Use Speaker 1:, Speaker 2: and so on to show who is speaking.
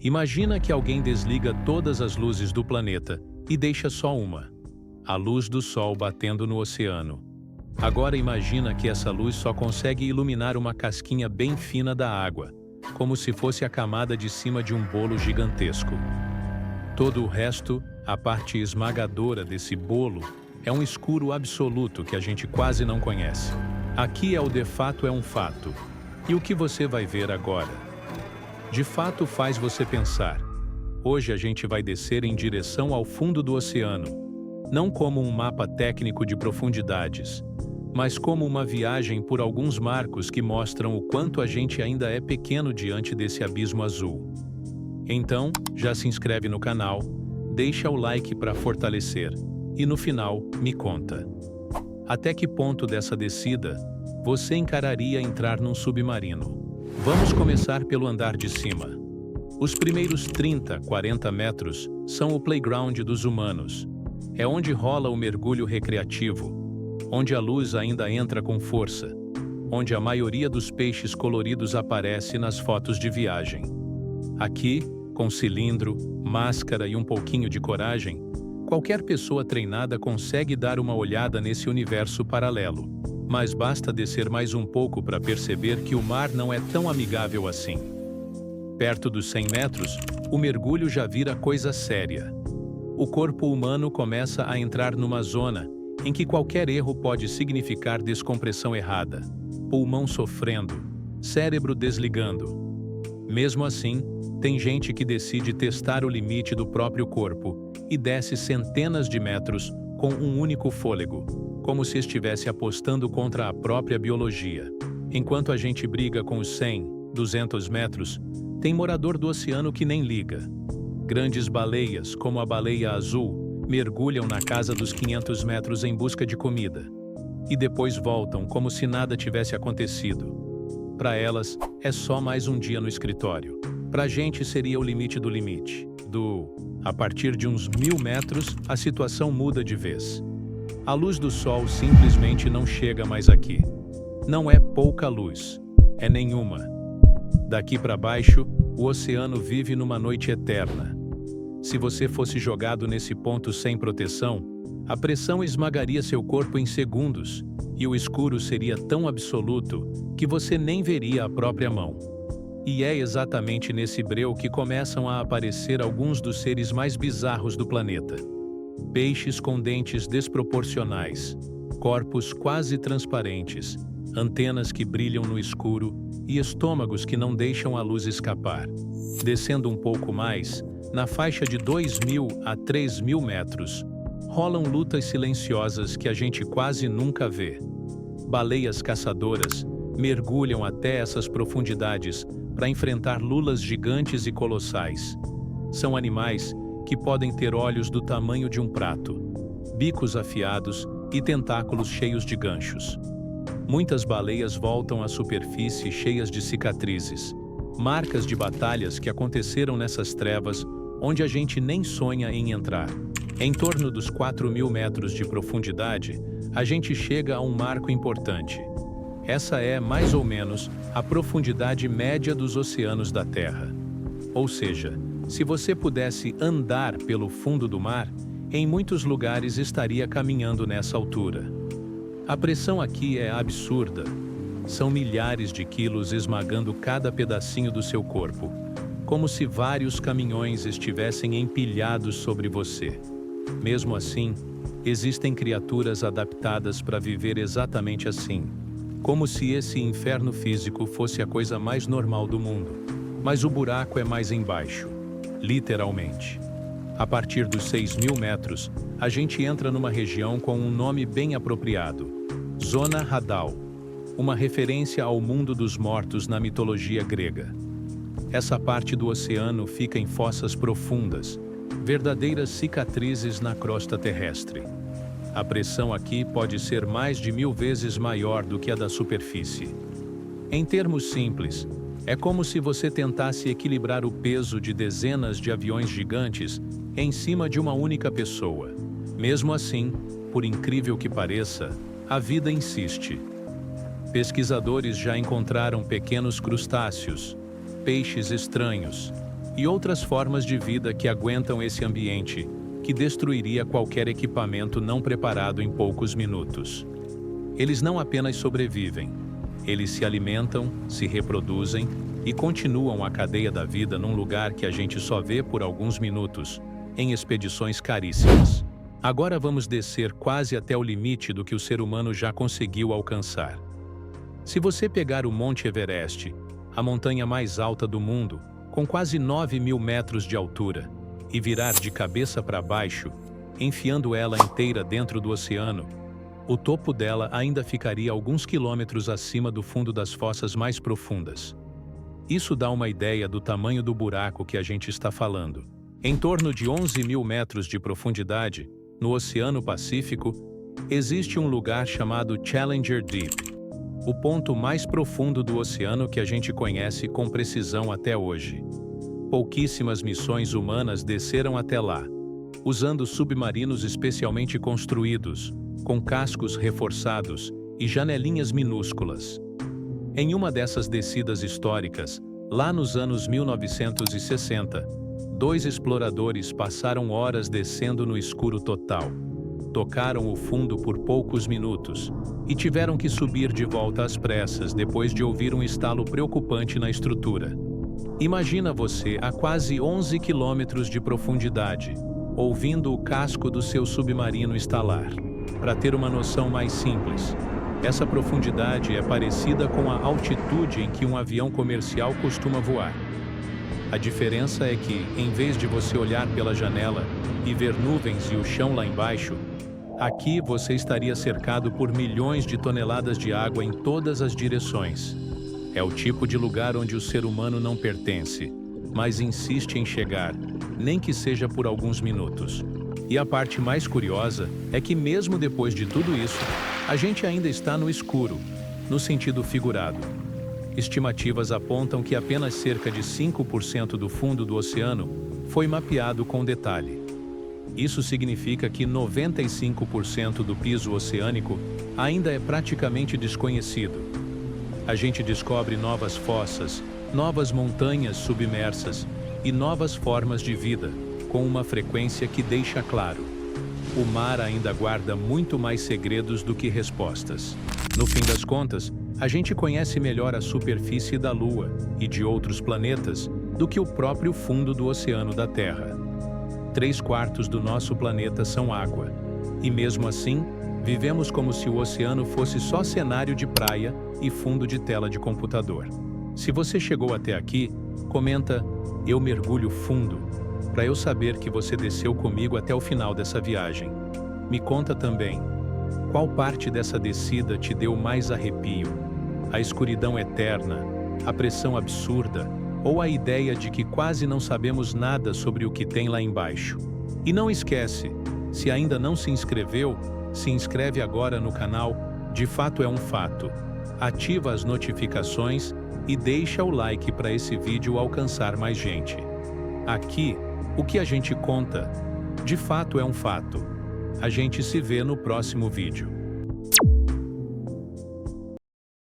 Speaker 1: Imagina que alguém desliga todas as luzes do planeta e deixa só uma: a luz do sol batendo no oceano. Agora imagina que essa luz só consegue iluminar uma casquinha bem fina da água, como se fosse a camada de cima de um bolo gigantesco. Todo o resto, a parte esmagadora desse bolo, é um escuro absoluto que a gente quase não conhece. Aqui é o de fato é um fato. E o que você vai ver agora? De fato faz você pensar. Hoje a gente vai descer em direção ao fundo do oceano, não como um mapa técnico de profundidades, mas como uma viagem por alguns marcos que mostram o quanto a gente ainda é pequeno diante desse abismo azul. Então, já se inscreve no canal, deixa o like para fortalecer, e no final, me conta. Até que ponto dessa descida você encararia entrar num submarino? Vamos começar pelo andar de cima. Os primeiros 30, 40 metros são o playground dos humanos. É onde rola o mergulho recreativo, onde a luz ainda entra com força, onde a maioria dos peixes coloridos aparece nas fotos de viagem. Aqui, com cilindro, máscara e um pouquinho de coragem, qualquer pessoa treinada consegue dar uma olhada nesse universo paralelo. Mas basta descer mais um pouco para perceber que o mar não é tão amigável assim. Perto dos 100 metros, o mergulho já vira coisa séria. O corpo humano começa a entrar numa zona em que qualquer erro pode significar descompressão errada, pulmão sofrendo, cérebro desligando. Mesmo assim, tem gente que decide testar o limite do próprio corpo e desce centenas de metros com um único fôlego, como se estivesse apostando contra a própria biologia. Enquanto a gente briga com os 100, 200 metros, tem morador do oceano que nem liga. Grandes baleias, como a baleia azul, mergulham na casa dos 500 metros em busca de comida. E depois voltam como se nada tivesse acontecido. Para elas, é só mais um dia no escritório. Para a gente seria o limite do limite. A partir de uns 1000 metros, a situação muda de vez. A luz do sol simplesmente não chega mais aqui. Não é pouca luz, é nenhuma. Daqui para baixo, o oceano vive numa noite eterna. Se você fosse jogado nesse ponto sem proteção, a pressão esmagaria seu corpo em segundos, e o escuro seria tão absoluto que você nem veria a própria mão. E é exatamente nesse breu que começam a aparecer alguns dos seres mais bizarros do planeta. Peixes com dentes desproporcionais, corpos quase transparentes, antenas que brilham no escuro e estômagos que não deixam a luz escapar. Descendo um pouco mais, na faixa de 2.000 a 3.000 metros, rolam lutas silenciosas que a gente quase nunca vê. Baleias caçadoras mergulham até essas profundidades para enfrentar lulas gigantes e colossais. São animais que podem ter olhos do tamanho de um prato, bicos afiados e tentáculos cheios de ganchos. Muitas baleias voltam à superfície cheias de cicatrizes, marcas de batalhas que aconteceram nessas trevas onde a gente nem sonha em entrar. Em torno dos 4.000 metros de profundidade, a gente chega a um marco importante. Essa é, mais ou menos, a profundidade média dos oceanos da Terra. Ou seja, se você pudesse andar pelo fundo do mar, em muitos lugares estaria caminhando nessa altura. A pressão aqui é absurda. São milhares de quilos esmagando cada pedacinho do seu corpo, como se vários caminhões estivessem empilhados sobre você. Mesmo assim, existem criaturas adaptadas para viver exatamente assim, como se esse inferno físico fosse a coisa mais normal do mundo. Mas o buraco é mais embaixo, literalmente. A partir dos 6.000 metros, a gente entra numa região com um nome bem apropriado: Zona Hadal, uma referência ao mundo dos mortos na mitologia grega. Essa parte do oceano fica em fossas profundas, verdadeiras cicatrizes na crosta terrestre. A pressão aqui pode ser mais de 1000 vezes maior do que a da superfície. Em termos simples, é como se você tentasse equilibrar o peso de dezenas de aviões gigantes em cima de uma única pessoa. Mesmo assim, por incrível que pareça, a vida insiste. Pesquisadores já encontraram pequenos crustáceos, peixes estranhos, e outras formas de vida que aguentam esse ambiente, que destruiria qualquer equipamento não preparado em poucos minutos. Eles não apenas sobrevivem, eles se alimentam, se reproduzem e continuam a cadeia da vida num lugar que a gente só vê por alguns minutos, em expedições caríssimas. Agora vamos descer quase até o limite do que o ser humano já conseguiu alcançar. Se você pegar o Monte Everest, a montanha mais alta do mundo, com quase 9.000 metros de altura, e virar de cabeça para baixo, enfiando ela inteira dentro do oceano, o topo dela ainda ficaria alguns quilômetros acima do fundo das fossas mais profundas. Isso dá uma ideia do tamanho do buraco que a gente está falando. Em torno de 11.000 metros de profundidade, no Oceano Pacífico, existe um lugar chamado Challenger Deep, o ponto mais profundo do oceano que a gente conhece com precisão até hoje. Pouquíssimas missões humanas desceram até lá, usando submarinos especialmente construídos, com cascos reforçados e janelinhas minúsculas. Em uma dessas descidas históricas, lá nos anos 1960, 2 exploradores passaram horas descendo no escuro total. Tocaram o fundo por poucos minutos e tiveram que subir de volta às pressas depois de ouvir um estalo preocupante na estrutura. Imagina você a quase 11 quilômetros de profundidade, ouvindo o casco do seu submarino estalar. Para ter uma noção mais simples, essa profundidade é parecida com a altitude em que um avião comercial costuma voar. A diferença é que, em vez de você olhar pela janela e ver nuvens e o chão lá embaixo, aqui você estaria cercado por milhões de toneladas de água em todas as direções. É o tipo de lugar onde o ser humano não pertence, mas insiste em chegar, nem que seja por alguns minutos. E a parte mais curiosa é que mesmo depois de tudo isso, a gente ainda está no escuro, no sentido figurado. Estimativas apontam que apenas cerca de 5% do fundo do oceano foi mapeado com detalhe. Isso significa que 95% do piso oceânico ainda é praticamente desconhecido. A gente descobre novas fossas, novas montanhas submersas e novas formas de vida, com uma frequência que deixa claro: o mar ainda guarda muito mais segredos do que respostas. No fim das contas, a gente conhece melhor a superfície da Lua e de outros planetas do que o próprio fundo do oceano da Terra. 3/4 do nosso planeta são água, e mesmo assim, vivemos como se o oceano fosse só cenário de praia e fundo de tela de computador. Se você chegou até aqui, comenta "Eu mergulho fundo", para eu saber que você desceu comigo até o final dessa viagem. Me conta também, qual parte dessa descida te deu mais arrepio? A escuridão eterna, a pressão absurda, ou a ideia de que quase não sabemos nada sobre o que tem lá embaixo? E não esquece, se ainda não se inscreveu, se inscreve agora no canal De Fato é um Fato. Ativa as notificações e deixa o like para esse vídeo alcançar mais gente. Aqui, o que a gente conta, de fato é um fato. A gente se vê no próximo vídeo.